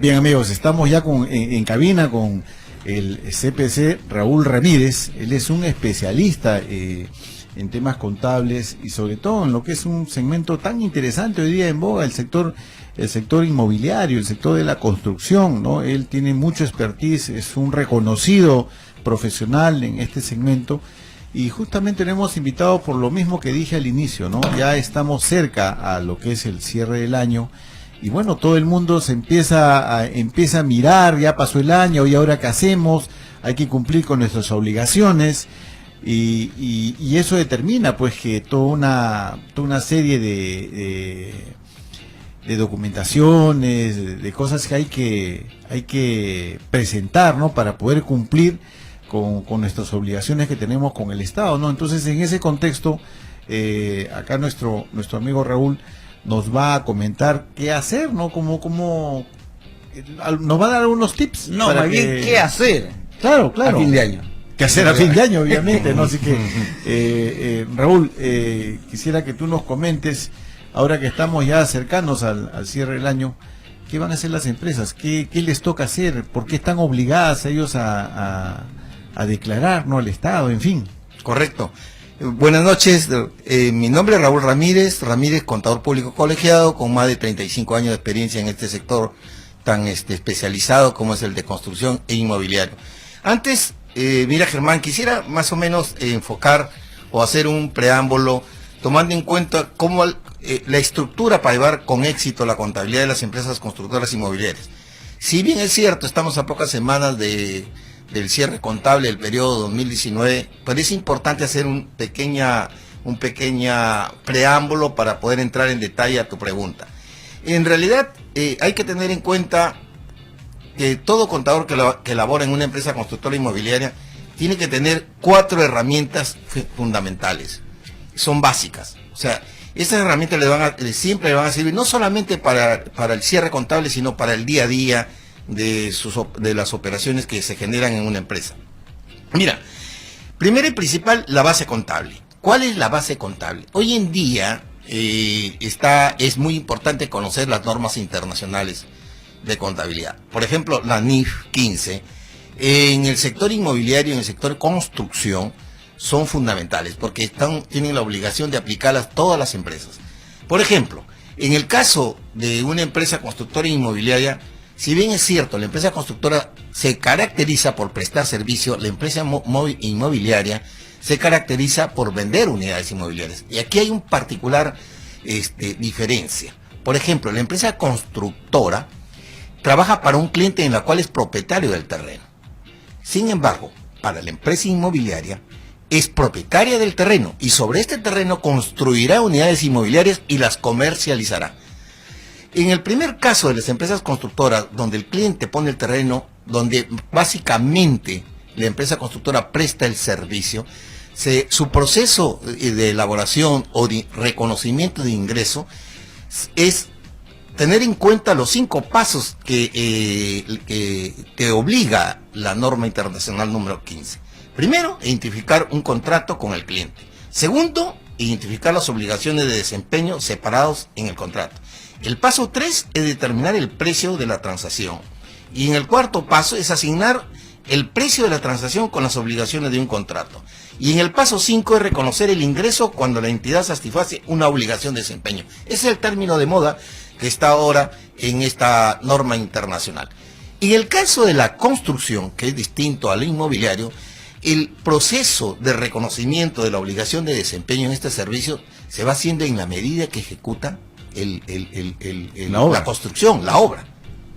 Bien, amigos, estamos ya en cabina con el CPC Raúl Ramírez. Él es un especialista en temas contables y sobre todo en lo que es un segmento tan interesante hoy día en boga, el sector inmobiliario, el sector de la construcción, ¿no? Él tiene mucho expertise, es un reconocido profesional en este segmento. Y justamente lo hemos invitado por lo mismo que dije al inicio, ¿no? Ya estamos cerca a lo que es el cierre del año. Y bueno, todo el mundo se empieza a mirar, ya pasó el año y ahora qué hacemos, hay que cumplir con nuestras obligaciones y eso determina pues que toda una serie de documentaciones, de cosas que hay que presentar, ¿no? Para poder cumplir con nuestras obligaciones que tenemos con el Estado, ¿no? Entonces, en ese contexto, acá nuestro amigo Raúl nos va a comentar qué hacer, ¿no? Como nos va a dar algunos tips. No, más bien qué hacer. Claro. A fin de año. ¿Qué hacer a fin de año, obviamente, ¿no? Así que, Raúl, quisiera que tú nos comentes, ahora que estamos ya cercanos al cierre del año, ¿qué van a hacer las empresas? ¿Qué les toca hacer? ¿Por qué están obligadas ellos a declarar, ¿no? Al Estado, en fin? Correcto. Buenas noches, mi nombre es Raúl Ramírez, contador público colegiado, con más de 35 años de experiencia en este sector tan especializado como es el de construcción e inmobiliario. Antes, mira Germán, quisiera más o menos enfocar o hacer un preámbulo, tomando en cuenta cómo la estructura para llevar con éxito la contabilidad de las empresas constructoras inmobiliarias. Si bien es cierto, estamos a pocas semanas del cierre contable del periodo 2019, pero es importante hacer un pequeña preámbulo para poder entrar en detalle a tu pregunta. En realidad, hay que tener en cuenta que todo contador que labora en una empresa constructora inmobiliaria tiene que tener 4 herramientas fundamentales. Son básicas. O sea, esas herramientas siempre le van a servir no solamente para el cierre contable, sino para el día a día de las operaciones que se generan en una empresa. Mira, primero y principal, la base contable. ¿Cuál es la base contable? Hoy en día es muy importante conocer las normas internacionales de contabilidad. Por ejemplo, la NIF 15, en el sector inmobiliario, en el sector construcción, son fundamentales porque tienen la obligación de aplicarlas todas las empresas. Por ejemplo, en el caso de una empresa constructora inmobiliaria, si bien es cierto, la empresa constructora se caracteriza por prestar servicio, la empresa inmobiliaria se caracteriza por vender unidades inmobiliarias. Y aquí hay un particular diferencia. Por ejemplo, la empresa constructora trabaja para un cliente en la cual es propietario del terreno. Sin embargo, para la empresa inmobiliaria es propietaria del terreno y sobre este terreno construirá unidades inmobiliarias y las comercializará. En el primer caso de las empresas constructoras, donde el cliente pone el terreno, donde básicamente la empresa constructora presta el servicio, su proceso de elaboración o de reconocimiento de ingreso es tener en cuenta los 5 pasos que obliga la norma internacional número 15. Primero, identificar un contrato con el cliente. Segundo, identificar las obligaciones de desempeño separados en el contrato. El paso 3 es determinar el precio de la transacción. Y en el cuarto paso es asignar el precio de la transacción con las obligaciones de un contrato. Y en el paso 5 es reconocer el ingreso cuando la entidad satisface una obligación de desempeño. Ese es el término de moda que está ahora en esta norma internacional. En el caso de la construcción, que es distinto al inmobiliario, el proceso de reconocimiento de la obligación de desempeño en este servicio se va haciendo en la medida que ejecuta la construcción, la obra,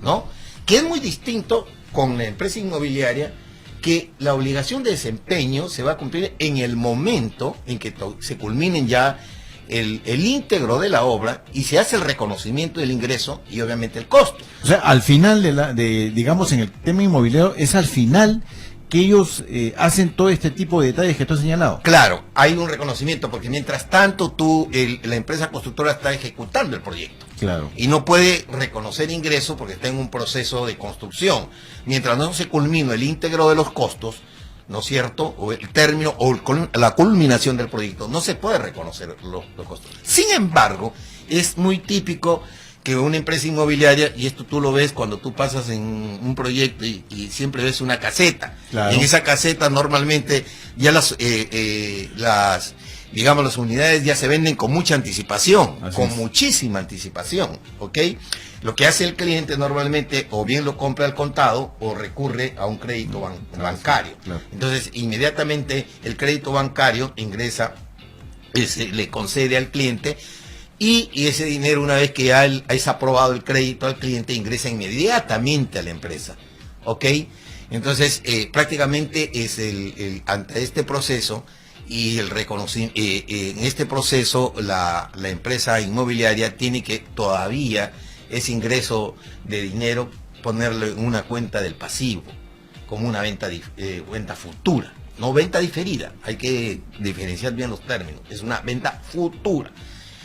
¿no? Que es muy distinto con la empresa inmobiliaria, que la obligación de desempeño se va a cumplir en el momento en que se culminen ya el íntegro de la obra y se hace el reconocimiento del ingreso y obviamente el costo. O sea, al final digamos, en el tema inmobiliario, es al final que ellos hacen todo este tipo de detalles que tú has señalado. Claro, hay un reconocimiento porque mientras tanto la empresa constructora está ejecutando el proyecto. Claro. Y no puede reconocer ingreso porque está en un proceso de construcción. Mientras no se culmine el íntegro de los costos, ¿no es cierto? O el término o la culminación del proyecto, no se puede reconocer los costos. Sin embargo, es muy típico que una empresa inmobiliaria, y esto tú lo ves cuando tú pasas en un proyecto y siempre ves una caseta. Claro. En esa caseta normalmente ya digamos, las unidades ya se venden con mucha anticipación, Así con es. muchísima anticipación, ¿ok? Lo que hace el cliente normalmente o bien lo compra al contado o recurre a un crédito bancario. Claro. Entonces, inmediatamente el crédito bancario ingresa, le concede al cliente y ese dinero, una vez que ya es aprobado el crédito al cliente, ingresa inmediatamente a la empresa, ¿ok? Entonces, prácticamente es ante este proceso y el reconocimiento, en este proceso la empresa inmobiliaria tiene que todavía ese ingreso de dinero ponerlo en una cuenta del pasivo, como una venta futura, no venta diferida, hay que diferenciar bien los términos, es una venta futura.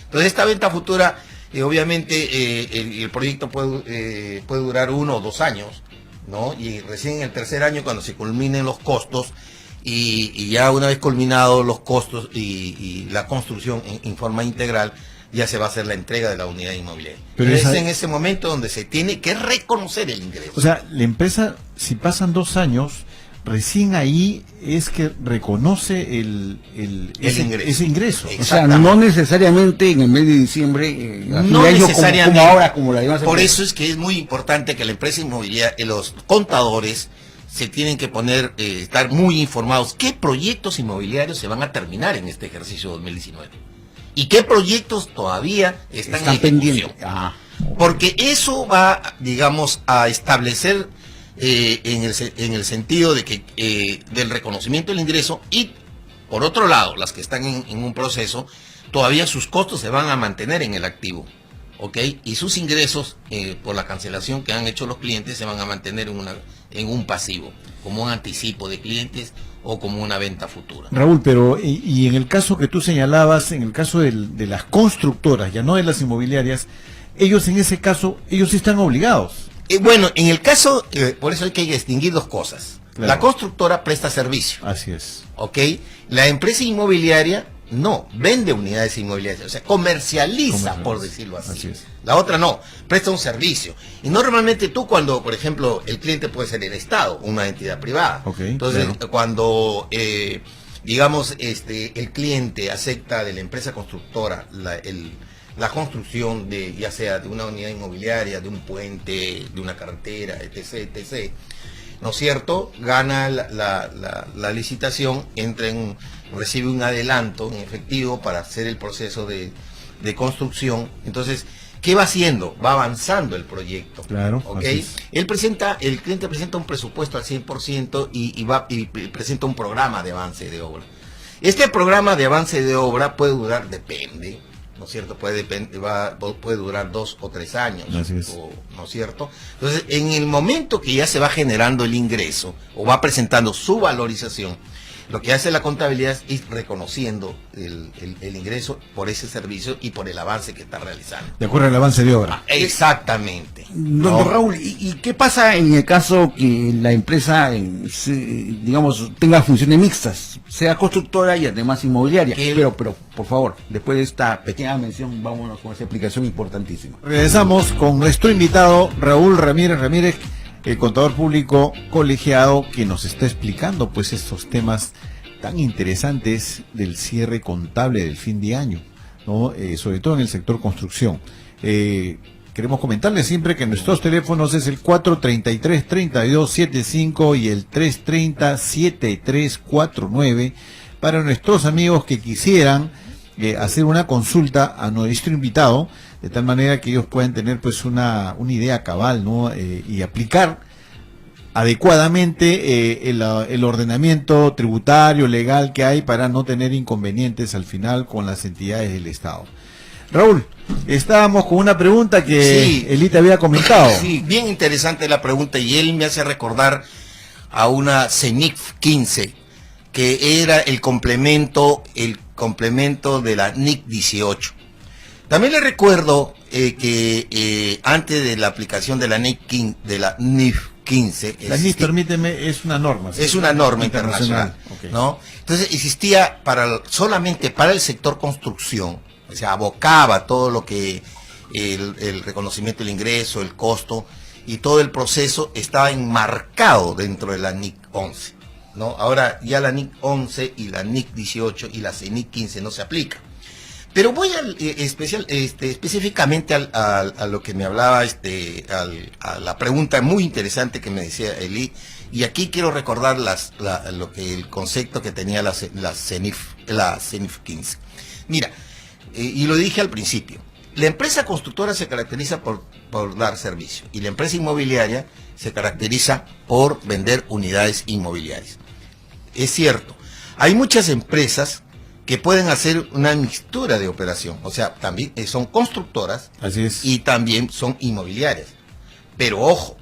Entonces esta venta futura, obviamente el proyecto puede durar 1 o 2 años, ¿no? Y recién en el tercer año, cuando se culminen los costos, y ya una vez culminados los costos y la construcción en forma integral, ya se va a hacer la entrega de la unidad inmobiliaria. Pero es en ese momento donde se tiene que reconocer el ingreso. O sea, la empresa, si pasan 2 años, recién ahí es que reconoce ese ingreso. O sea, no necesariamente en el mes de diciembre, No año necesariamente. como ahora, como la demás Por empresas. eso es que es muy importante que la empresa inmobiliaria, los contadores, se tienen que poner, estar muy informados qué proyectos inmobiliarios se van a terminar en este ejercicio 2019 y qué proyectos todavía están en pendientes. ejecución. Porque eso va, digamos, a establecer en el sentido de que del reconocimiento del ingreso, y por otro lado, las que están en un proceso, todavía sus costos se van a mantener en el activo, ¿ok? Y sus ingresos por la cancelación que han hecho los clientes se van a mantener en un pasivo, como un anticipo de clientes o como una venta futura. Raúl, pero y en el caso que tú señalabas, en el caso de las constructoras, ya no de las inmobiliarias, ellos en ese caso, ellos sí están obligados. Bueno, en el caso, por eso hay que distinguir 2 cosas. Claro. La constructora presta servicio, Así es. ¿ok? La empresa inmobiliaria no, vende unidades inmobiliarias, o sea, comercializa, por decirlo así. Así es. La otra no, presta un servicio. Y normalmente tú cuando, por ejemplo, el cliente puede ser el Estado, una entidad privada. Ok, Entonces, claro. cuando, digamos, el cliente acepta de la empresa constructora la construcción de, ya sea de una unidad inmobiliaria, de un puente, de una carretera, etc., etc., ¿no es cierto? Gana la licitación, recibe un adelanto en efectivo para hacer el proceso de construcción. Entonces, ¿qué va haciendo? Va avanzando el proyecto. Claro, ¿ok? así es. El cliente presenta un presupuesto al 100% y presenta un programa de avance de obra. Este programa de avance de obra puede durar, depende, ¿no es cierto? Puede durar 2 o 3 años, Así es. ¿no es cierto? Entonces, en el momento que ya se va generando el ingreso o va presentando su valorización, lo que hace la contabilidad es ir reconociendo el ingreso por ese servicio y por el avance que está realizando. De acuerdo al avance de obra. Exactamente. Don Raúl, ¿y qué pasa en el caso que la empresa, digamos, tenga funciones mixtas, sea constructora y además inmobiliaria? Pero, por favor, después de esta pequeña mención, vámonos con esa explicación importantísima. Regresamos con nuestro invitado, Raúl Ramírez, el contador público colegiado, que nos está explicando pues estos temas tan interesantes del cierre contable del fin de año, ¿no? Sobre todo en el sector construcción. Queremos comentarles siempre que nuestros teléfonos es el 433-3275 y el 330-7349 para nuestros amigos que quisieran hacer una consulta a nuestro invitado, de tal manera que ellos puedan tener pues una idea cabal, ¿no? Y aplicar adecuadamente el ordenamiento tributario, legal que hay para no tener inconvenientes al final con las entidades del Estado. Raúl, estábamos con una pregunta que Sí. Elita había comentado. Sí, bien interesante la pregunta, y él me hace recordar a una CENIF 15, que era el complemento de la NIC 18. También le recuerdo que antes de la aplicación de la NIF 15, La NIF, permíteme, es una norma. ¿sí? es una norma internacional, Ok. ¿no? Entonces existía solamente para el sector construcción, o sea, abocaba todo lo que el reconocimiento del ingreso, el costo y todo el proceso estaba enmarcado dentro de la NIC 11, ¿no? Ahora ya la NIC 11 y la NIC 18 y la CENIC 15 no se aplican. Pero voy específicamente a lo que me hablaba, a la pregunta muy interesante que me decía Eli, y aquí quiero recordar el concepto que tenía la CENIF 15. Mira, y lo dije al principio, la empresa constructora se caracteriza por dar servicio, y la empresa inmobiliaria se caracteriza por vender unidades inmobiliarias. Es cierto, hay muchas empresas que pueden hacer una mixtura de operación, o sea, también son constructoras. Así es. Y también son inmobiliarias. Pero ojo,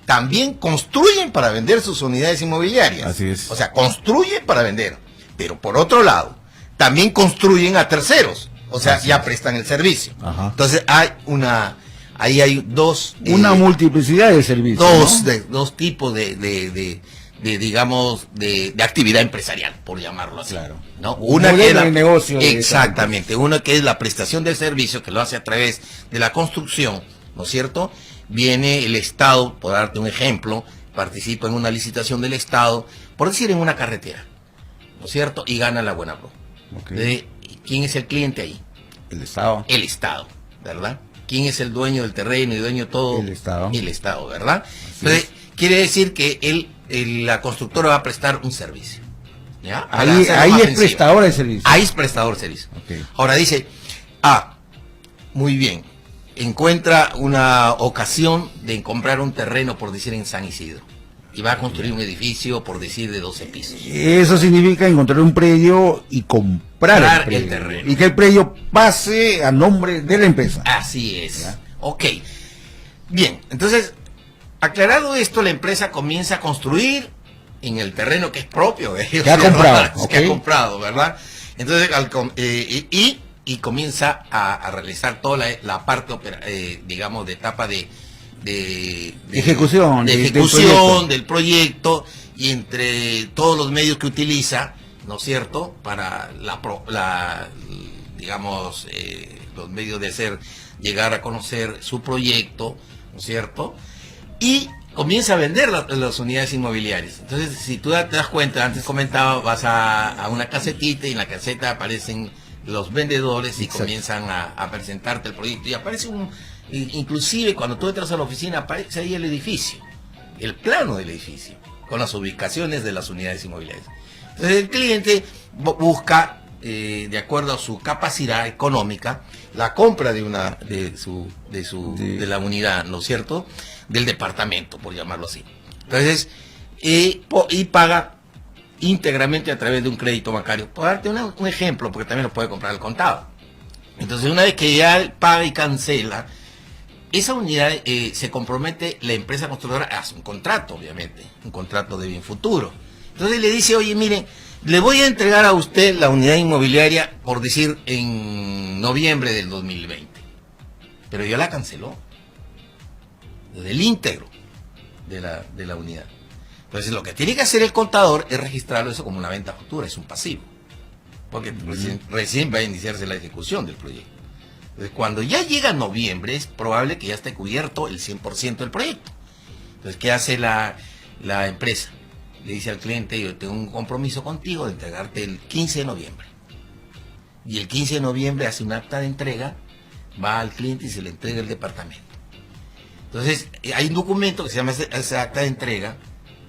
también construyen para vender sus unidades inmobiliarias. Así es. O sea, construyen para vender. Pero por otro lado, también construyen a terceros. O sea, Así ya es. prestan el servicio. Ajá. Entonces ahí hay dos. Una multiplicidad de servicios, ¿no? Dos tipos digamos, de actividad empresarial, por llamarlo así. Claro. ¿No? Un Una que modelo es de negocio de exactamente, una que es la prestación del servicio, que lo hace a través de la construcción, ¿no es cierto? Viene el Estado, por darte un ejemplo, participa en una licitación del Estado, por decir en una carretera, ¿no es cierto? Y gana la buena pro. Okay. ¿Quién es el cliente ahí? El Estado. El Estado, ¿verdad? ¿Quién es el dueño del terreno y dueño de todo? El Estado. El Estado, ¿verdad? Entonces, quiere decir que la constructora va a prestar un servicio. ¿Ya? Ahí es prestador de servicio. Ahí es prestador de servicio. Okay. Ahora dice, muy bien, encuentra una ocasión de comprar un terreno, por decir, en San Isidro. Y va a construir un edificio, por decir, de 12 pisos. Eso significa encontrar un predio y comprar el predio. terreno. Y que el predio pase a nombre de la empresa. Así es. ¿Ya? Ok. Bien, entonces, aclarado esto, la empresa comienza a construir en el terreno que es propio de ellos. Que ha comprado. Que Okay. ha comprado, ¿verdad? Entonces, y comienza a realizar toda la parte, digamos, de etapa de ejecución, del proyecto, y entre todos los medios que utiliza, ¿no es cierto?, para digamos, los medios de llegar a conocer su proyecto, ¿no es cierto?, y comienza a vender las unidades inmobiliarias. Entonces, si tú te das cuenta, antes comentaba, vas a una casetita y en la caseta aparecen los vendedores y Exacto. comienzan a presentarte el proyecto, y aparece inclusive cuando tú entras a la oficina aparece ahí el edificio, el plano del edificio, con las ubicaciones de las unidades inmobiliarias. Entonces el cliente busca, de acuerdo a su capacidad económica, la compra de la unidad, ¿no es cierto?, del departamento, por llamarlo así. Entonces, y paga íntegramente a través de un crédito bancario. Por darte un ejemplo, porque también lo puede comprar al contado. Entonces, una vez que ya paga y cancela, esa unidad se compromete, la empresa constructora hace un contrato, obviamente, un contrato de bien futuro. Entonces le dice, oye, miren, le voy a entregar a usted la unidad inmobiliaria, por decir, en noviembre del 2020. Pero ya la canceló, del íntegro de la unidad. Entonces lo que tiene que hacer el contador es registrarlo eso como una venta futura, es un pasivo. Porque recién va a iniciarse la ejecución del proyecto. Entonces, cuando ya llega noviembre, es probable que ya esté cubierto el 100% del proyecto. Entonces, ¿qué hace la empresa? Le dice al cliente, yo tengo un compromiso contigo de entregarte el 15 de noviembre. Y el 15 de noviembre hace un acta de entrega, va al cliente y se le entrega el departamento. Entonces, hay un documento que se llama ese acta de entrega,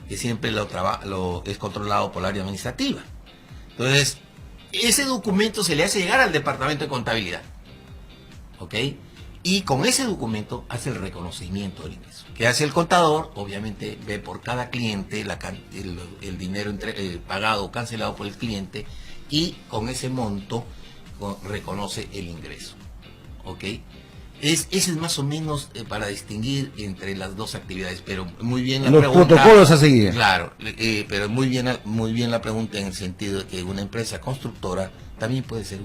que siempre es controlado por el área administrativa. Entonces, ese documento se le hace llegar al departamento de contabilidad. ¿Ok? Y con ese documento hace el reconocimiento del ingreso. ¿Qué hace el contador? Obviamente ve por cada cliente el dinero pagado o cancelado por el cliente, y con ese monto reconoce el ingreso. ¿Ok? Ese es más o menos para distinguir entre las dos actividades, pero muy bien la pregunta. Los protocolos a seguir. Claro, pero muy bien la pregunta, en el sentido de que una empresa constructora también puede ser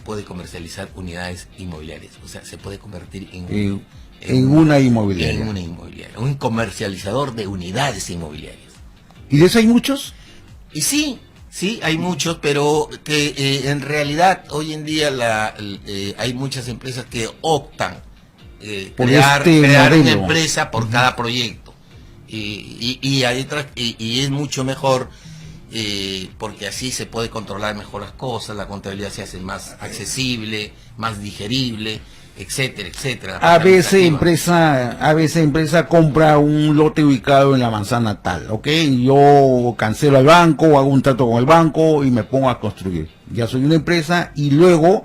puede comercializar unidades inmobiliarias, o sea, se puede convertir en una inmobiliaria. En una inmobiliaria, un comercializador de unidades inmobiliarias. ¿Y de eso hay muchos? Y sí, Sí, hay muchos, pero que en realidad hoy en día hay muchas empresas que optan Por crear una modelo. empresa por cada proyecto. Y hay otras, y es mucho mejor porque así se puede controlar mejor las cosas, la contabilidad se hace más accesible, más digerible, etcétera, etcétera. A veces empresa compra un lote ubicado en la manzana tal, ¿ok? Yo cancelo al banco, hago un trato con el banco y me pongo a construir. Ya soy una empresa y luego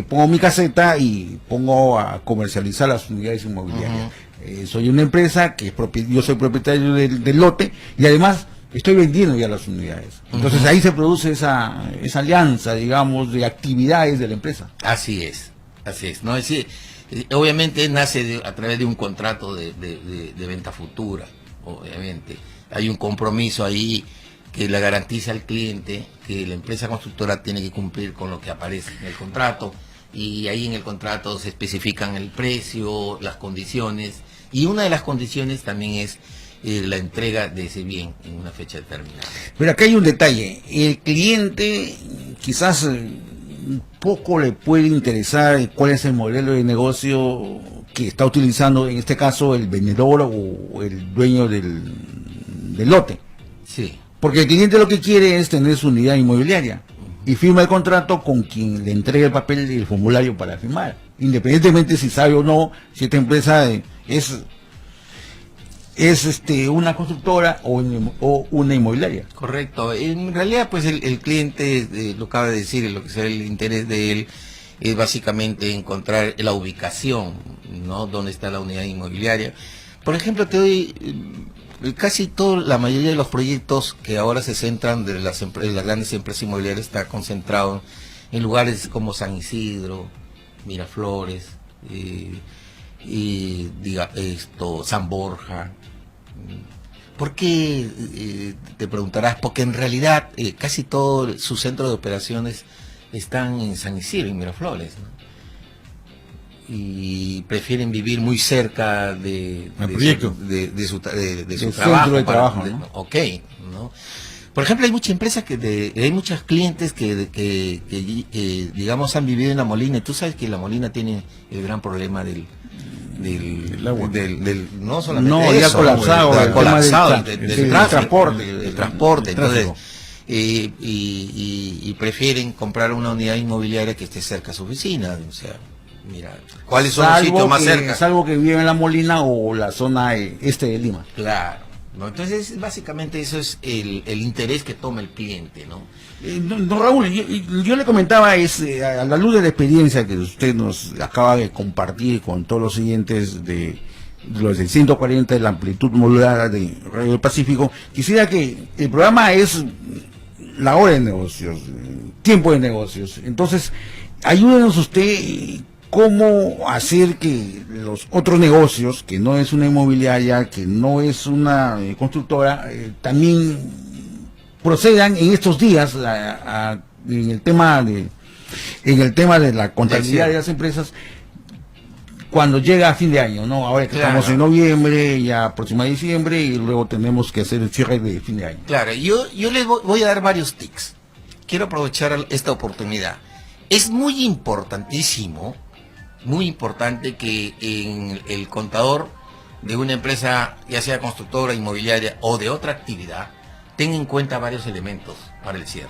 pongo mi caseta y pongo a comercializar las unidades inmobiliarias. Soy una empresa que yo soy propietario del lote y además estoy vendiendo ya las unidades. Entonces ahí se produce esa alianza, digamos, de actividades de la empresa. Así es, ¿no? Es decir, obviamente nace a través de un contrato de venta futura, obviamente. Hay un compromiso ahí que le garantiza al cliente que la empresa constructora tiene que cumplir con lo que aparece en el contrato, y ahí en el contrato se especifican el precio, las condiciones, y una de las condiciones también es la entrega de ese bien en una fecha determinada. Pero acá hay un detalle, el cliente quizás poco le puede interesar cuál es el modelo de negocio que está utilizando, en este caso el vendedor o el dueño del lote. Sí. Porque el cliente lo que quiere es tener su unidad inmobiliaria y firma el contrato con quien le entrega el papel y el formulario para firmar, independientemente si sabe o no si esta empresa es una constructora o una inmobiliaria. Correcto. En realidad, pues el cliente, lo acaba de decir, lo que sea el interés de él es básicamente encontrar la ubicación, ¿no? Dónde está la unidad inmobiliaria. Por ejemplo, te doy la mayoría de los proyectos que ahora se centran de las grandes empresas inmobiliarias está concentrado en lugares como San Isidro, Miraflores, San Borja. ¿Por qué? Te preguntarás, porque en realidad casi todo su centro de operaciones están en San Isidro, en Miraflores, ¿no? Y prefieren vivir muy cerca de su trabajo. Centro de trabajo, ¿no? Ok, ¿no? Por ejemplo, hay muchas empresas hay muchos clientes que digamos han vivido en La Molina, y tú sabes que La Molina tiene el gran problema del no solamente ya eso, colapsado, del transporte, entonces y prefieren comprar una unidad inmobiliaria que esté cerca a su oficina, o sea, mira, ¿cuáles son los sitios más cerca? Salvo que vive en La Molina o la zona este de Lima. Claro, ¿no? Entonces básicamente eso es el interés que toma el cliente, ¿no? Don Raúl, yo le comentaba, a la luz de la experiencia que usted nos acaba de compartir con todos los siguientes de los de 140 de la amplitud modulada de Radio del Pacífico, quisiera que el programa es la hora de negocios, tiempo de negocios. Entonces, ayúdenos usted cómo hacer que los otros negocios, que no es una inmobiliaria, que no es una constructora, también procedan en estos días en el tema de la contabilidad de las empresas cuando llega a fin de año, ¿no? Ahora que estamos en noviembre, ya próxima diciembre, y luego tenemos que hacer el cierre de fin de año. Claro, yo les voy a dar varios tips. Quiero aprovechar esta oportunidad. Es muy importantísimo, muy importante que en el contador de una empresa, ya sea constructora, inmobiliaria o de otra actividad, tenga en cuenta varios elementos para el cierre.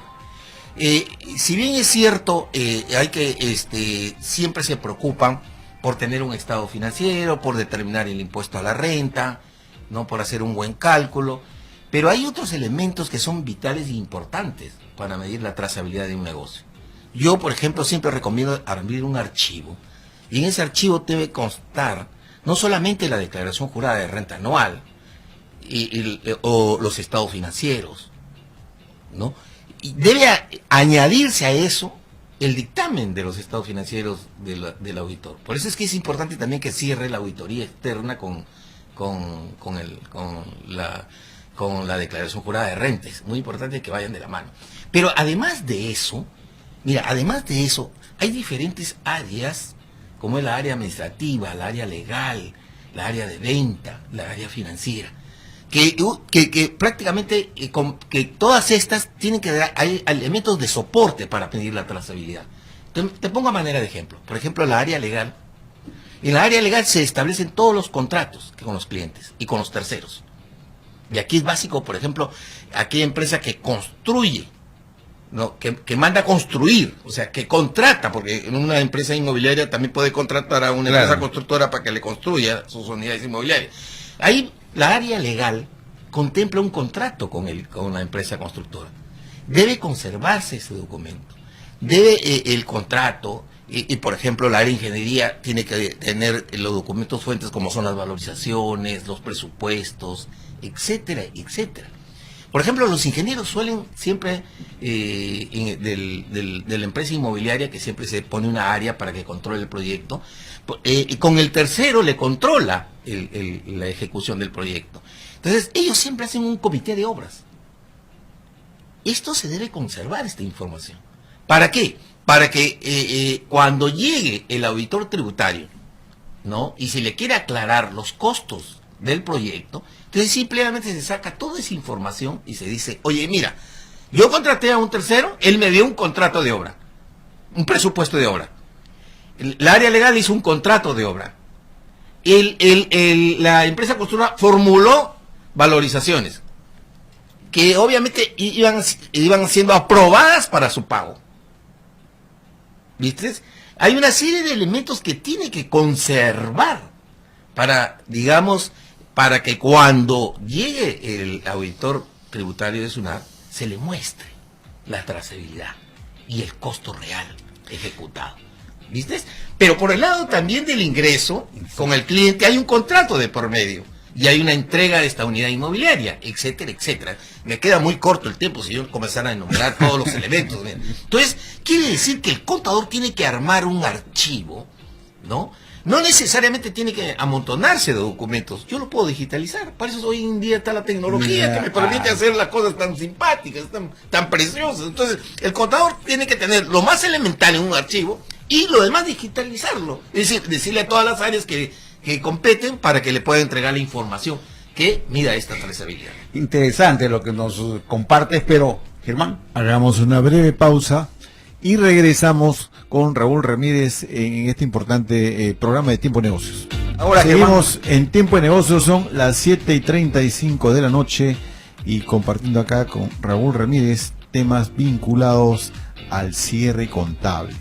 Si bien es cierto, hay que siempre se preocupan por tener un estado financiero, por determinar el impuesto a la renta, no, por hacer un buen cálculo, pero hay otros elementos que son vitales e importantes para medir la trazabilidad de un negocio. Yo, por ejemplo, siempre recomiendo abrir un archivo, y en ese archivo debe constar no solamente la declaración jurada de renta anual o los estados financieros, ¿no? Y debe añadirse a eso el dictamen de los estados financieros del auditor. Por eso es que es importante también que cierre la auditoría externa con la declaración jurada de renta. Es muy importante que vayan de la mano. Pero además de eso, hay diferentes áreas, como es la área administrativa, la área legal, la área de venta, la área financiera, que prácticamente que todas estas tienen que dar, hay elementos de soporte para pedir la trazabilidad. Te pongo a manera de ejemplo. Por ejemplo, la área legal. En la área legal se establecen todos los contratos con los clientes y con los terceros. Y aquí es básico, por ejemplo, aquella empresa que construye, ¿no? Que manda a construir, o sea, que contrata, porque en una empresa inmobiliaria también puede contratar a una empresa constructora para que le construya sus unidades inmobiliarias. Ahí la área legal contempla un contrato con la empresa constructora. Debe conservarse ese documento. Debe el contrato, y por ejemplo la área de ingeniería tiene que tener los documentos fuentes como son las valorizaciones, los presupuestos, etcétera, etcétera. Por ejemplo, los ingenieros suelen siempre, de la empresa inmobiliaria, que siempre se pone una área para que controle el proyecto, y con el tercero le controla la ejecución del proyecto. Entonces, ellos siempre hacen un comité de obras. Esto se debe conservar, esta información. ¿Para qué? Para que cuando llegue el auditor tributario, ¿no? Y se le quiere aclarar los costos del proyecto, entonces simplemente se saca toda esa información y se dice, oye, mira, yo contraté a un tercero, él me dio un contrato de obra, un presupuesto de obra. El área legal hizo un contrato de obra. La empresa constructora formuló valorizaciones que obviamente iban siendo aprobadas para su pago. ¿Viste? Hay una serie de elementos que tiene que conservar para, digamos, para que cuando llegue el auditor tributario de SUNAT se le muestre la trazabilidad y el costo real ejecutado. ¿Viste? Pero por el lado también del ingreso, con el cliente hay un contrato de por medio y hay una entrega de esta unidad inmobiliaria, etcétera, etcétera. Me queda muy corto el tiempo si yo comenzara a enumerar todos los elementos. Entonces, quiere decir que el contador tiene que armar un archivo, ¿no? No necesariamente tiene que amontonarse de documentos. Yo lo puedo digitalizar. Para eso hoy en día está la tecnología que me permite hacer las cosas tan simpáticas, tan preciosas. Entonces, el contador tiene que tener lo más elemental en un archivo y lo demás digitalizarlo. Es decir, decirle a todas las áreas que competen para que le pueda entregar la información que mida esta trazabilidad. Interesante lo que nos compartes, pero Germán. Hagamos una breve pausa y regresamos con Raúl Ramírez en este importante programa de Tiempo de Negocios. Ahora seguimos en Tiempo de Negocios, son las 7:35 de la noche y compartiendo acá con Raúl Ramírez temas vinculados al cierre contable.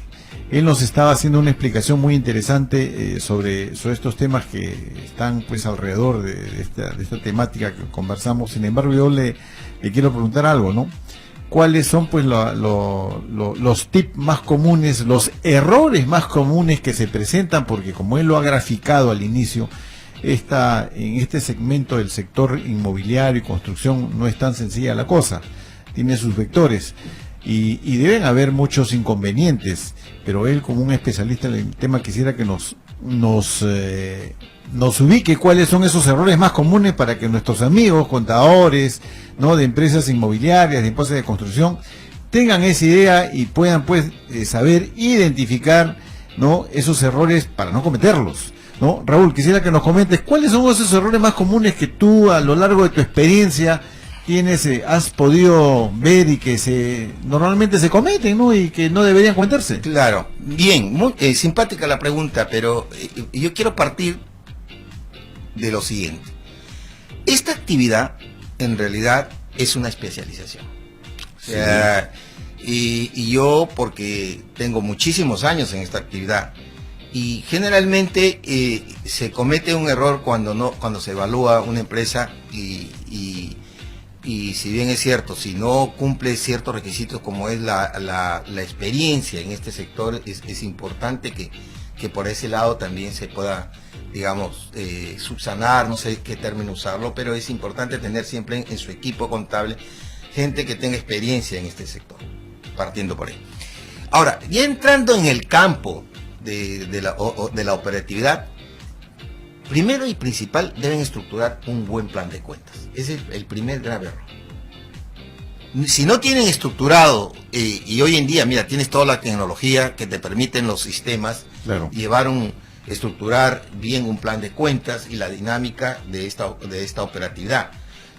Él nos estaba haciendo una explicación muy interesante sobre estos temas que están pues alrededor de esta temática que conversamos. Sin embargo, yo le quiero preguntar algo, ¿no? ¿Cuáles son pues los tips más comunes, los errores más comunes que se presentan? Porque como él lo ha graficado al inicio, en este segmento del sector inmobiliario y construcción no es tan sencilla la cosa, tiene sus vectores. Y deben haber muchos inconvenientes, pero él como un especialista en el tema quisiera que nos ubique cuáles son esos errores más comunes para que nuestros amigos contadores, ¿no?, de empresas inmobiliarias, de empresas de construcción, tengan esa idea y puedan pues saber identificar, ¿no?, esos errores para no cometerlos, ¿no? Raúl, quisiera que nos comentes cuáles son esos errores más comunes que tú a lo largo de tu experiencia has podido ver y que normalmente se cometen, ¿no?, y que no deberían cometerse. Claro, bien, muy simpática la pregunta, pero yo quiero partir de lo siguiente. Esta actividad en realidad es una especialización. O sea, y yo, porque tengo muchísimos años en esta actividad, y generalmente se comete un error cuando se evalúa una empresa y si bien es cierto, si no cumple ciertos requisitos como es la experiencia en este sector, es importante que por ese lado también se pueda, digamos, subsanar, no sé qué término usarlo, pero es importante tener siempre en su equipo contable gente que tenga experiencia en este sector, partiendo por ahí. Ahora, ya entrando en el campo de la operatividad, primero y principal, deben estructurar un buen plan de cuentas. Ese es el primer grave error. Si no tienen estructurado, y hoy en día, mira, tienes toda la tecnología que te permiten los sistemas, claro, estructurar bien un plan de cuentas y la dinámica de esta operatividad.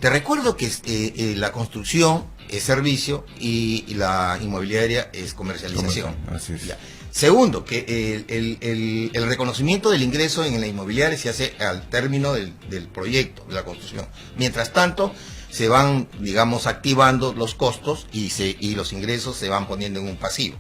Te recuerdo que la construcción es servicio y la inmobiliaria es comercialización. Así es. Ya. Segundo, que el reconocimiento del ingreso en la inmobiliaria se hace al término del proyecto, de la construcción. Mientras tanto, se van, digamos, activando los costos y los ingresos se van poniendo en un pasivo.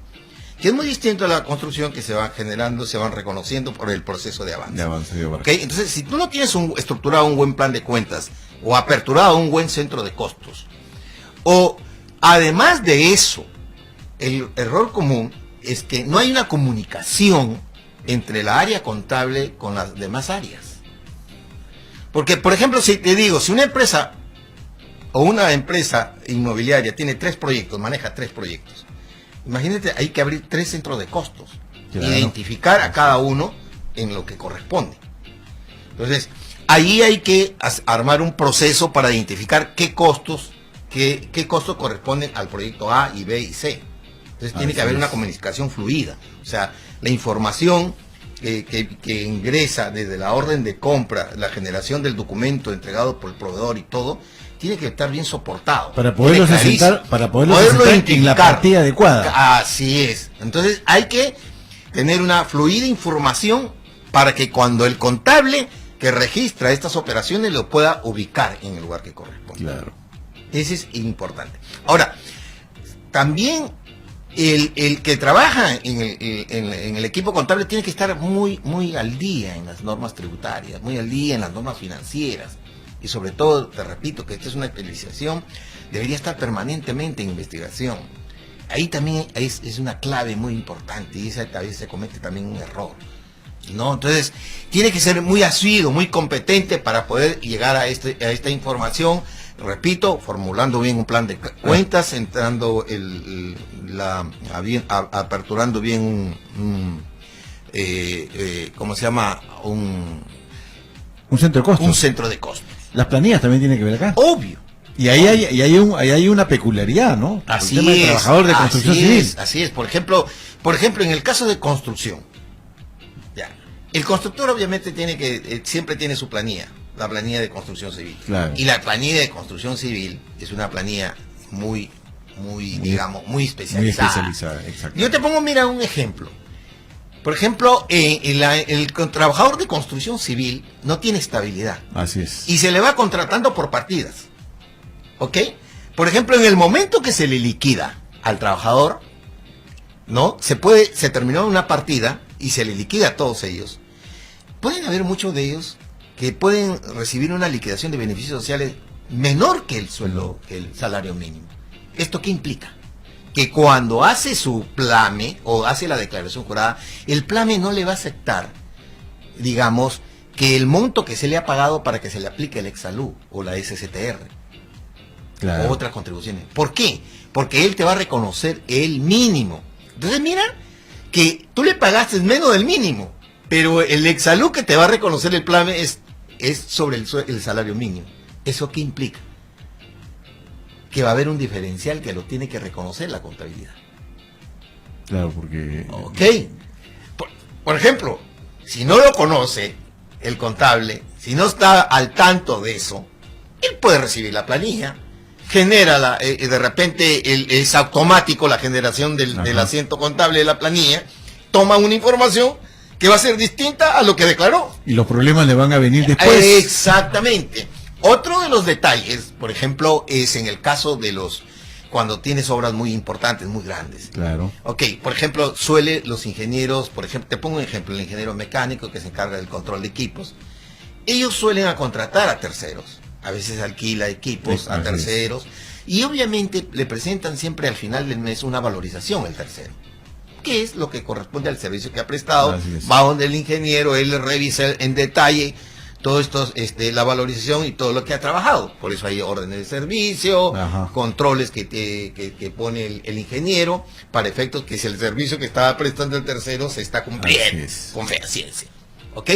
Que es muy distinto a la construcción, que se van generando, se van reconociendo por el proceso de avance. ¿Okay? Entonces, si tú no tienes estructurado un buen plan de cuentas o aperturado un buen centro de costos, o además de eso, el error común es que no hay una comunicación entre la área contable con las demás áreas. Porque, por ejemplo, si te digo, si una empresa o una empresa inmobiliaria tiene 3 proyectos, maneja 3 proyectos, imagínate, hay que abrir 3 centros de costos, claro, identificar a cada uno en lo que corresponde. Entonces, ahí hay que armar un proceso para identificar qué costos corresponden al proyecto A y B y C. Entonces tiene que haber una comunicación fluida. O sea, la información que ingresa desde la orden de compra, la generación del documento entregado por el proveedor y todo, tiene que estar bien soportado. Para poderlo asentar en la partida adecuada. Así es. Entonces hay que tener una fluida información para que cuando el contable que registra estas operaciones lo pueda ubicar en el lugar que corresponde. Claro. Ese es importante. Ahora, también el que trabaja en el equipo contable tiene que estar muy al día en las normas tributarias, muy al día en las normas financieras. Y sobre todo, te repito, que esta es una especialización, debería estar permanentemente en investigación. Ahí también es una clave muy importante y esa a veces se comete también un error, ¿no? Entonces, tiene que ser muy asiduo, muy competente para poder llegar a esta información. Repito, formulando bien un plan de cuentas, entrando aperturando bien ¿cómo se llama? Un centro de costos. Un centro de costos. Las planillas también tienen que ver acá. Obvio. Y ahí hay una peculiaridad, ¿no? Así el tema del trabajador de construcción civil. Así es. Por ejemplo, en el caso de construcción, ya, el constructor obviamente siempre tiene su planilla, la planilla de construcción civil. Claro. Y la planilla de construcción civil es una planilla muy digamos, muy especializada. Muy especializada, exacto. Yo te pongo, mira, un ejemplo. Por ejemplo, el trabajador de construcción civil no tiene estabilidad. Así es. Y se le va contratando por partidas. ¿Ok? Por ejemplo, en el momento que se le liquida al trabajador, ¿no? Se terminó una partida y se le liquida a todos ellos. Pueden haber muchos de ellos que pueden recibir una liquidación de beneficios sociales menor que el sueldo, que el salario mínimo. ¿Esto qué implica? Que cuando hace su plame o hace la declaración jurada, el plame no le va a aceptar, digamos, que el monto que se le ha pagado para que se le aplique el Exsalud o la SSTR. Claro. O otras contribuciones. ¿Por qué? Porque él te va a reconocer el mínimo. Entonces mira que tú le pagaste menos del mínimo, pero el Exsalud que te va a reconocer el plame es sobre el salario mínimo. ¿Eso qué implica? Que va a haber un diferencial que lo tiene que reconocer la contabilidad. Claro, porque... Ok. Por ejemplo, si no lo conoce el contable, si no está al tanto de eso, él puede recibir la planilla, genera de repente es automático la generación del asiento contable de la planilla, toma una información que va a ser distinta a lo que declaró. Y los problemas le van a venir después. Exactamente. Otro de los detalles, por ejemplo, es en el caso de cuando tienes obras muy importantes, muy grandes. Claro. Ok, por ejemplo, los ingenieros, por ejemplo, te pongo un ejemplo, el ingeniero mecánico que se encarga del control de equipos, ellos suelen contratar a terceros, a veces alquila equipos a terceros, y obviamente le presentan siempre al final del mes una valorización al tercero, que es lo que corresponde al servicio que ha prestado, va donde el ingeniero, él le revisa en detalle todo esto, la valorización y todo lo que ha trabajado. Por eso hay órdenes de servicio, controles que pone el ingeniero, para efectos que si el servicio que estaba prestando el tercero se está cumpliendo con fehaciencia. ¿Ok?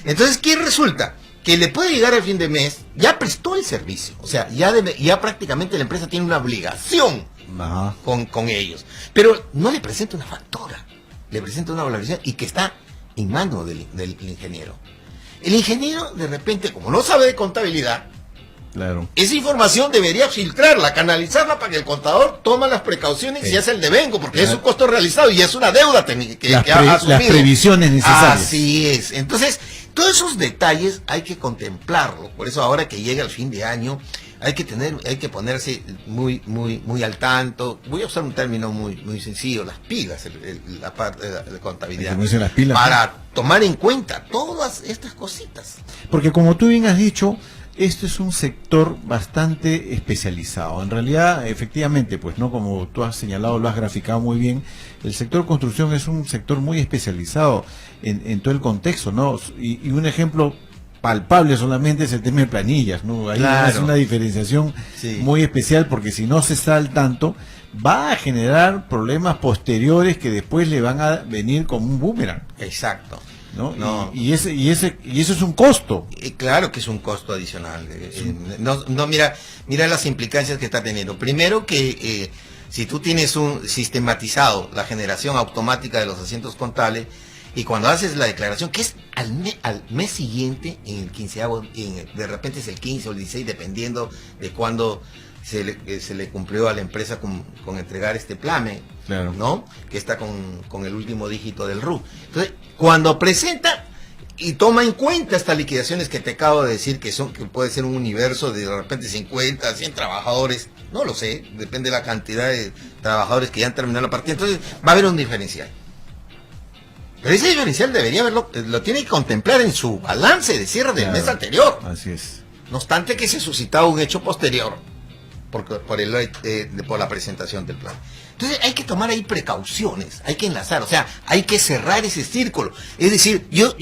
Entonces, ¿qué resulta? Que le puede llegar al fin de mes, ya prestó el servicio. O sea, ya prácticamente la empresa tiene una obligación con ellos. Pero no le presenta una factura, le presenta una valorización y que está en manos del ingeniero. El ingeniero, de repente, como no sabe de contabilidad, Claro. Esa información debería filtrarla, canalizarla para que el contador tome las precauciones y hace el devengo, porque es un costo realizado y es una deuda que ha asumido. Las previsiones necesarias. Así es. Entonces, todos esos detalles hay que contemplarlo. Por eso ahora que llega el fin de año, hay que ponerse muy al tanto. Voy a usar un término muy sencillo, las pilas, la parte de contabilidad. Las pilas, para tomar en cuenta todas estas cositas. Porque como tú bien has dicho, esto es un sector bastante especializado. En realidad, efectivamente, pues no, como tú has señalado, lo has graficado muy bien, el sector construcción es un sector muy especializado en todo el contexto, ¿no? Y un ejemplo palpable solamente es el tema de planillas, ¿no? Ahí Claro. es una diferenciación muy especial, porque si no se está al tanto, va a generar problemas posteriores que después le van a venir como un boomerang, Exacto. ¿no? No. Y eso es un costo. Claro que es un costo adicional. Mira las implicancias que está teniendo. Primero que si tú tienes un sistematizado la generación automática de los asientos contables, y cuando haces la declaración, que es al mes siguiente, en el 15avo, de repente es el 15 o el 16, dependiendo de cuándo se le cumplió a la empresa con entregar este plame, Claro. ¿no? Que está con el último dígito del RU. Entonces, cuando presenta y toma en cuenta estas liquidaciones que te acabo de decir, que puede ser un universo de repente 50, 100 trabajadores, no lo sé, depende de la cantidad de trabajadores que ya han terminado la partida, entonces va a haber un diferencial. Pero ese diferencial debería lo tiene que contemplar en su balance de cierre del mes anterior. Así es. No obstante que se suscitaba un hecho posterior por la presentación del plan. Entonces hay que tomar ahí precauciones, hay que enlazar, o sea, hay que cerrar ese círculo. Es decir, yo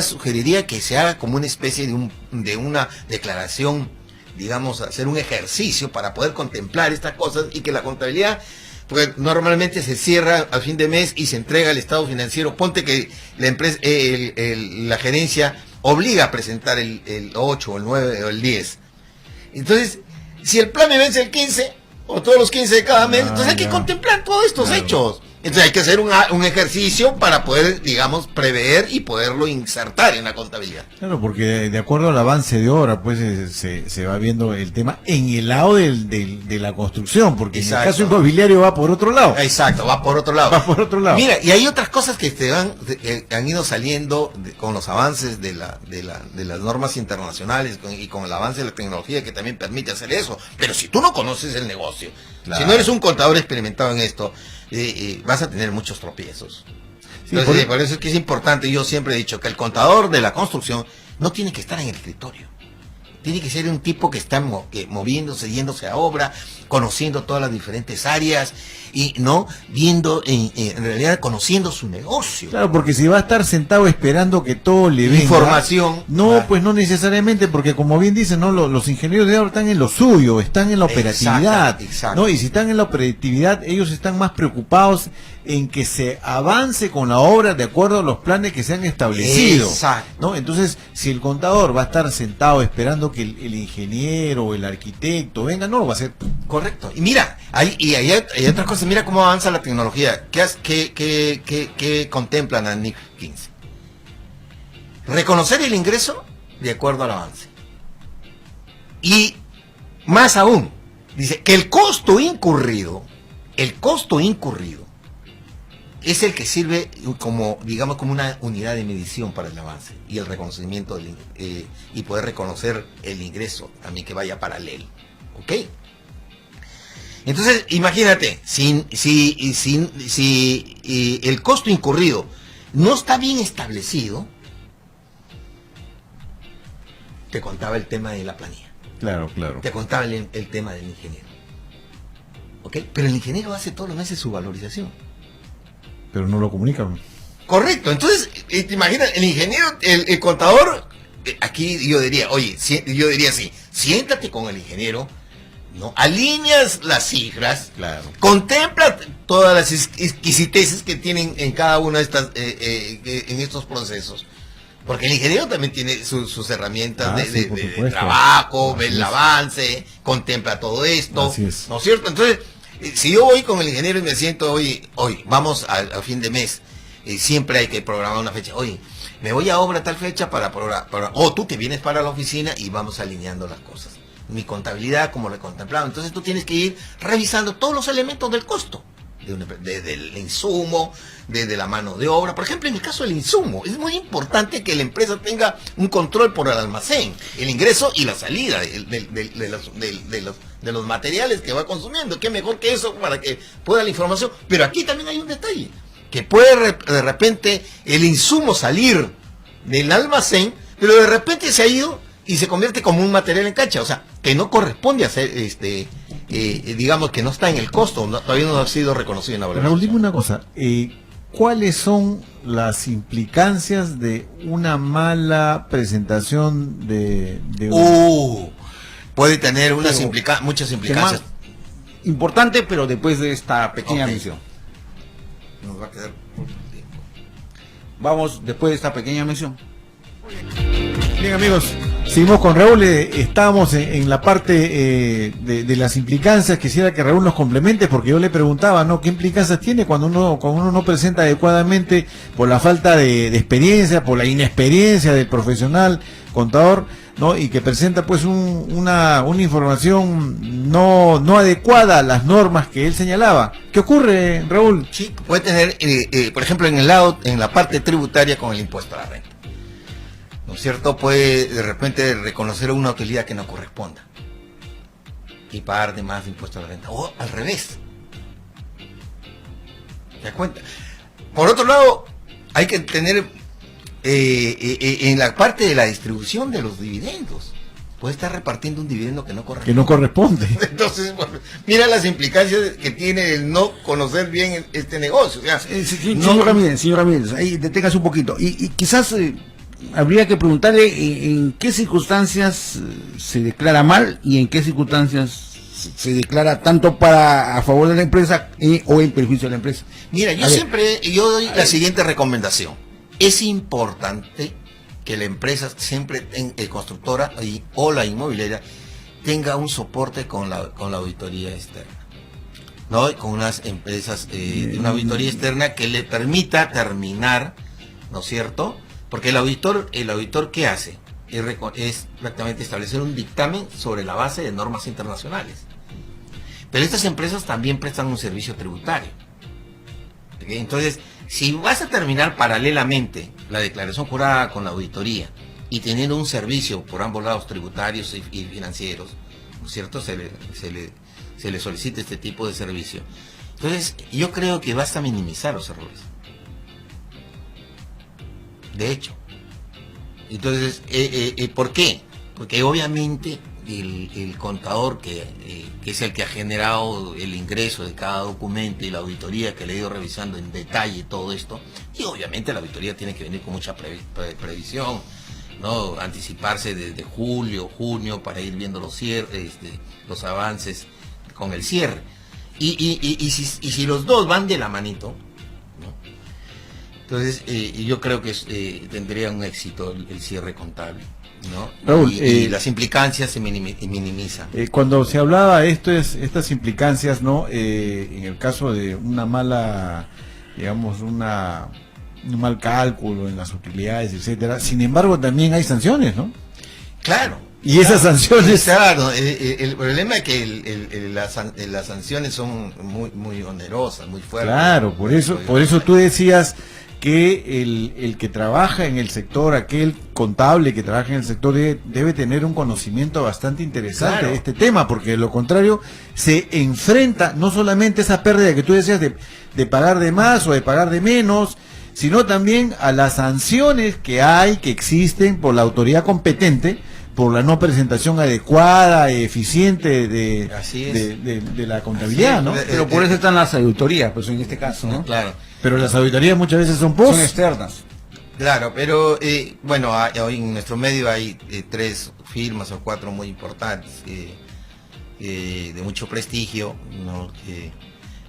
sugeriría que se haga como una especie de una declaración, digamos, hacer un ejercicio para poder contemplar estas cosas y que la contabilidad, porque normalmente se cierra al fin de mes y se entrega el estado financiero. Ponte que la empresa, la gerencia obliga a presentar el 8 o el 9 o el 10. Entonces, si el plan me vence el 15 o todos los 15 de cada mes, entonces hay que contemplar todos estos hechos. Entonces hay que hacer un ejercicio para poder, digamos, prever y poderlo insertar en la contabilidad. Claro, porque de acuerdo al avance de obra, pues se va viendo el tema en el lado de la construcción, porque en el caso inmobiliario va por otro lado. Exacto, va por otro lado. Va por otro lado. Mira, y hay otras cosas que han ido saliendo con los avances de las normas internacionales y con el avance de la tecnología que también permite hacer eso. Pero si tú no conoces el negocio, si no eres un contador experimentado en esto, vas a tener muchos tropiezos. Sí, Entonces, por eso es que es importante, yo siempre he dicho que el contador de la construcción no tiene que estar en el escritorio. Tiene que ser un tipo que está moviéndose, yéndose a obra, conociendo todas las diferentes áreas y no viendo, en realidad conociendo su negocio. Claro, porque si va a estar sentado esperando que todo le venga Información. No, pues no necesariamente, porque como bien dicen, no, los ingenieros de obra están en lo suyo, están en la operatividad. Exacto. ¿No? Y si están en la operatividad, ellos están más preocupados en que se avance con la obra de acuerdo a los planes que se han establecido. Exacto. ¿No? Entonces, si el contador va a estar sentado esperando que el ingeniero o el arquitecto venga, no lo va a hacer. Correcto. Y mira, hay otras cosas. Mira cómo avanza la tecnología. ¿Qué contemplan a NIC 15? Reconocer el ingreso de acuerdo al avance. Y más aún, dice que el costo incurrido es el que sirve como, digamos, como una unidad de medición para el avance y el reconocimiento y poder reconocer el ingreso también que vaya paralelo. ¿Ok? Entonces, imagínate, si el costo incurrido no está bien establecido, te contaba el tema de la planilla. Claro, claro. Te contaba el tema del ingeniero. ¿Ok? Pero el ingeniero hace todos los meses su valorización. Pero no lo comunican. Correcto. Entonces, te imaginas, el ingeniero, el contador, aquí yo diría así, siéntate con el ingeniero, ¿no? Alineas las cifras, Claro. contempla todas las exquisiteces que tienen en cada una de estas, en estos procesos. Porque el ingeniero también tiene sus herramientas de trabajo, ve el avance, contempla todo esto, Así es. ¿no es cierto? Entonces, si yo voy con el ingeniero y me siento, hoy vamos a fin de mes, siempre hay que programar una fecha, oye, me voy a obra a tal fecha o tú te vienes para la oficina y vamos alineando las cosas. Mi contabilidad como lo he contemplado. Entonces tú tienes que ir revisando todos los elementos del costo. Del insumo, de la mano de obra. Por ejemplo, en el caso del insumo, es muy importante que la empresa tenga un control por el almacén, el ingreso y la salida de los materiales que va consumiendo. Qué mejor que eso para que pueda la información. Pero aquí también hay un detalle, que puede de repente el insumo salir del almacén, pero de repente se ha ido y se convierte como un material en cancha, o sea, que no corresponde a ser, digamos que no está en el costo, todavía no ha sido reconocido en la Raúl, valoración. dime una cosa, ¿cuáles son las implicancias de una mala presentación de Puede tener muchas Tema implicancias. importante, pero después de esta pequeña Ok. mención. Nos va a quedar poco tiempo. Vamos después de esta pequeña mención. Bien, amigos, seguimos con Raúl. Estábamos en la parte de las implicancias. Quisiera que Raúl nos complemente, porque yo le preguntaba, ¿no? ¿Qué implicancias tiene cuando uno no presenta adecuadamente por la falta de experiencia, por la inexperiencia del profesional contador, ¿no? Y que presenta pues una información no adecuada a las normas que él señalaba. ¿Qué ocurre, Raúl? Sí, puede tener, por ejemplo, en la parte tributaria con el impuesto a la renta. ¿No es cierto? Puede de repente reconocer una utilidad que no corresponda y pagar de más impuesto a la renta. O al revés. ¿Te das cuenta? Por otro lado, hay que tener en la parte de la distribución de los dividendos. Puede estar repartiendo un dividendo que no corresponde. Que no corresponde. Entonces, bueno, mira las implicancias que tiene el no conocer bien este negocio. O sea, Señor Ramírez, ahí deténgase un poquito. Y quizás habría que preguntarle en qué circunstancias se declara mal y en qué circunstancias se declara tanto a favor de la empresa o en perjuicio de la empresa. Mira, yo doy la siguiente recomendación. Es importante que la empresa siempre, constructora o la inmobiliaria, tenga un soporte con la auditoría externa, ¿no? Con unas empresas, una auditoría externa que le permita terminar, ¿no es cierto? Porque el auditor ¿qué hace? Es prácticamente establecer un dictamen sobre la base de normas internacionales. Pero estas empresas también prestan un servicio tributario. ¿Okay? Entonces, si vas a terminar paralelamente la declaración jurada con la auditoría y teniendo un servicio por ambos lados, tributarios y financieros, ¿no es cierto? Se le solicita este tipo de servicio. Entonces, yo creo que basta minimizar los errores. De hecho. Entonces, ¿por qué? Porque obviamente el contador que es el que ha generado el ingreso de cada documento y la auditoría que le he ido revisando en detalle todo esto, y obviamente la auditoría tiene que venir con mucha previsión, ¿no? Anticiparse desde julio, junio para ir viendo los avances con el cierre. Y si los dos van de la manito, ¿no? Entonces, yo creo que tendría un éxito el cierre contable, ¿no? Raúl, y las implicancias se minimizan. Cuando se hablaba de estas implicancias, ¿no? En el caso de una mala, digamos, un mal cálculo en las utilidades, etcétera. Sin embargo, también hay sanciones, ¿no? Claro. Y esas sanciones. Claro, el problema es que las sanciones son muy onerosas, muy fuertes. Claro, por eso tú decías que el que trabaja en el sector, aquel contable que trabaja en el sector debe tener un conocimiento bastante interesante, claro, de este tema, porque de lo contrario se enfrenta no solamente a esa pérdida que tú decías de pagar de más o de pagar de menos, sino también a las sanciones que existen por la autoridad competente por la no presentación adecuada y eficiente de la contabilidad, ¿no? Pero por eso están las auditorías, pues en este caso, ¿no? Claro. Pero las auditorías muchas veces son externas. Claro, pero bueno, hoy en nuestro medio hay 3 firmas o 4 muy importantes, de mucho prestigio, ¿no?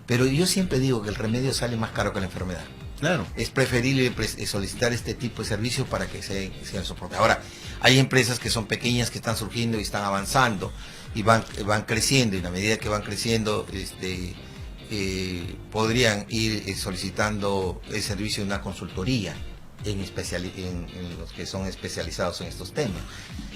Pero yo siempre digo que el remedio sale más caro que la enfermedad. Claro. Es preferible solicitar este tipo de servicio para que sea soporte. Ahora, hay empresas que son pequeñas, que están surgiendo y están avanzando y van creciendo, y a la medida que van creciendo, podrían ir solicitando el servicio de una consultoría, en los que son especializados en estos temas.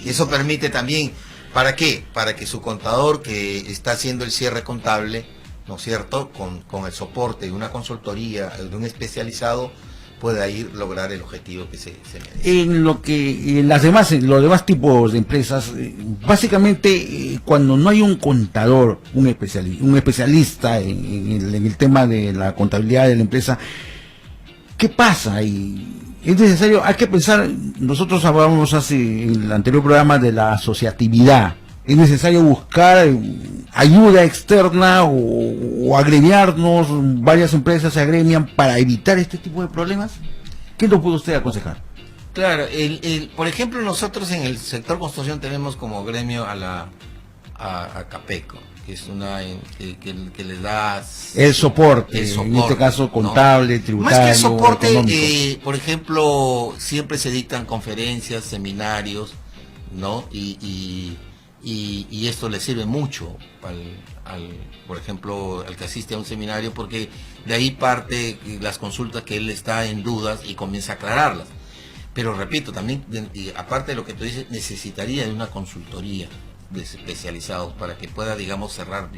Y eso permite también, ¿para qué? Para que su contador que está haciendo el cierre contable, ¿no es cierto?, con el soporte de una consultoría, de un especializado, pueda ir lograr el objetivo que se merece. En lo que en los demás tipos de empresas, básicamente cuando no hay un contador, un especialista en el tema de la contabilidad de la empresa, ¿qué pasa? Y es necesario, hay que pensar, nosotros hablábamos en el anterior programa de la asociatividad. Es necesario buscar ayuda externa o agremiarnos, varias empresas se agremian para evitar este tipo de problemas. ¿Qué nos puede usted aconsejar? Claro, por ejemplo, nosotros en el sector construcción tenemos como gremio a Capeco, que es una que les da el soporte, en este caso contable, ¿no? tributario, más que soporte, económico. por ejemplo, siempre se dictan conferencias, seminarios, ¿no? Y esto le sirve mucho por ejemplo, al que asiste a un seminario, porque de ahí parte las consultas que él está en dudas y comienza a aclararlas. Pero repito, también, aparte de lo que tú dices, necesitaría de una consultoría de especializados para que pueda, digamos, cerrar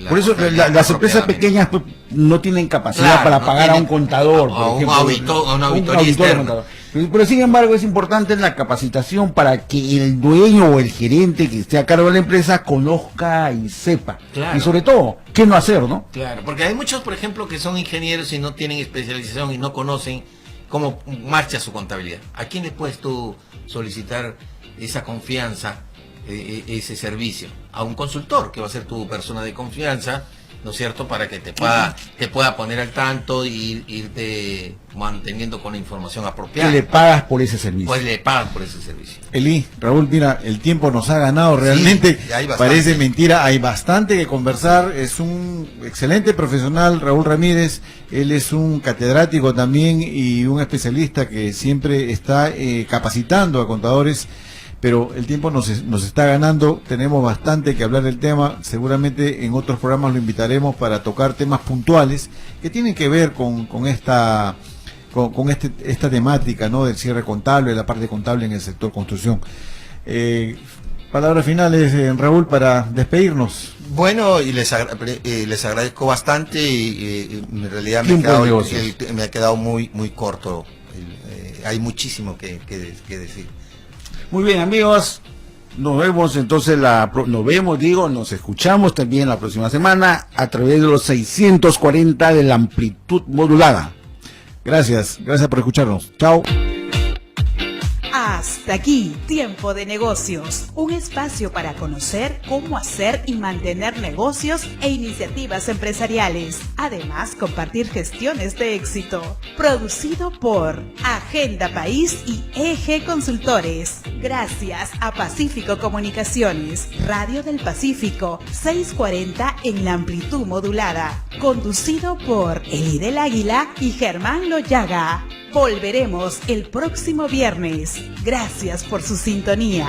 por eso las empresas pequeñas pues, no tienen capacidad para pagar a un contador, a un auditoría externo. Pero sin embargo es importante la capacitación para que el dueño o el gerente que esté a cargo de la empresa conozca y sepa. Claro. Y sobre todo, qué no hacer, ¿no? Claro, porque hay muchos, por ejemplo, que son ingenieros y no tienen especialización y no conocen cómo marcha su contabilidad. ¿A quién le puedes tú solicitar esa confianza? Ese servicio a un consultor que va a ser tu persona de confianza, ¿no es cierto?, para que te pueda poner al tanto y irte manteniendo con la información apropiada. ¿Qué le pagas por ese servicio? Pues le pagas por ese servicio. Eli, Raúl, mira, el tiempo nos ha ganado realmente, sí, parece mentira, hay bastante que conversar, es un excelente profesional, Raúl Ramírez, él es un catedrático también y un especialista que siempre está capacitando a contadores, pero el tiempo nos está ganando, tenemos bastante que hablar del tema, seguramente en otros programas lo invitaremos para tocar temas puntuales que tienen que ver con esta temática, ¿no?, del cierre contable, la parte contable en el sector construcción. Palabras finales, Raúl, para despedirnos. Bueno, y les agradezco bastante y en realidad me ha quedado muy corto. Hay muchísimo que decir. Muy bien, amigos, nos vemos entonces, nos escuchamos también la próxima semana a través de los 640 de la amplitud modulada. Gracias por escucharnos. Chao. Hasta aquí, Tiempo de Negocios, un espacio para conocer cómo hacer y mantener negocios e iniciativas empresariales. Además, compartir gestiones de éxito. Producido por Agenda País y EG Consultores. Gracias a Pacífico Comunicaciones, Radio del Pacífico, 640 en la amplitud modulada. Conducido por Eli del Águila y Germán Loyaga. Volveremos el próximo viernes. Gracias por su sintonía.